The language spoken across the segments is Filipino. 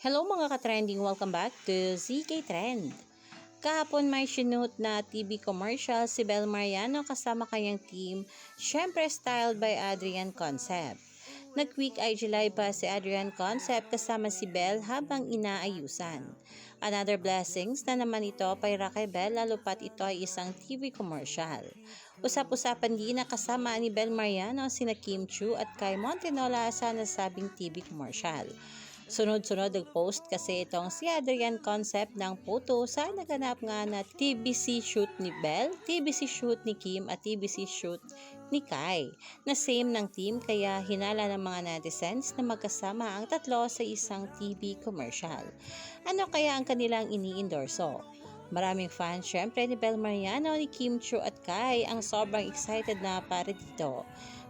Hello mga ka-trending, welcome back to ZK Trend. Kahapon may sinute na TV commercial si Bel Mariano kasama kanyang team, syempre styled by Adrian Concept. Nag-quick IG live pa si Adrian Concept kasama si Bel habang inaayusan. Another blessings na naman ito para kay Bel lalo pat ito ay isang TV commercial. Usap-usapan din na kasama ni Bel Mariano sina Kim Chu at Kai Montenola sa nasabing TV commercial. Sunod-sunod nag-post kasi itong si Adrian Concept ng photo sa naganap nga na TBC shoot ni Belle, TBC shoot ni Kim at TBC shoot ni Kai na same ng team kaya hinala ng mga netizens na magkasama ang tatlo sa isang TV commercial. Ano kaya ang kanilang ini-endorso? Maraming fans syempre ni Bel Mariano, ni Kim Chu at Kai ang sobrang excited na para dito.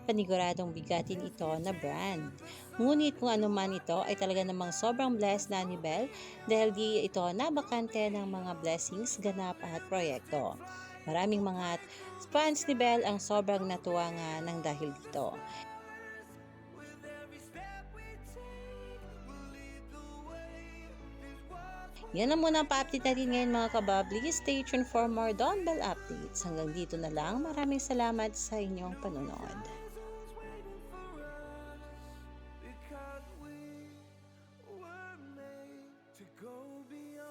Paniguradong bigatin ito na brand. Ngunit kung ano man ito ay talaga namang sobrang blessed na ni Bel dahil di ito nabakante ng mga blessings, ganap at proyekto. Maraming mga fans ni Bel ang sobrang natuwa nga ng dahil dito. Yan na muna ang pa-update natin ngayon mga kababli. Stay tuned for more Dawn Bell updates. Hanggang dito na lang. Maraming salamat sa inyong panonood. To go beyond.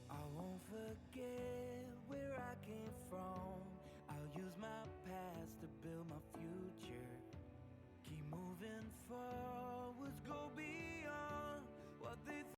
I won't forget where I came from. I'll use my past to build my future. Keep moving forward.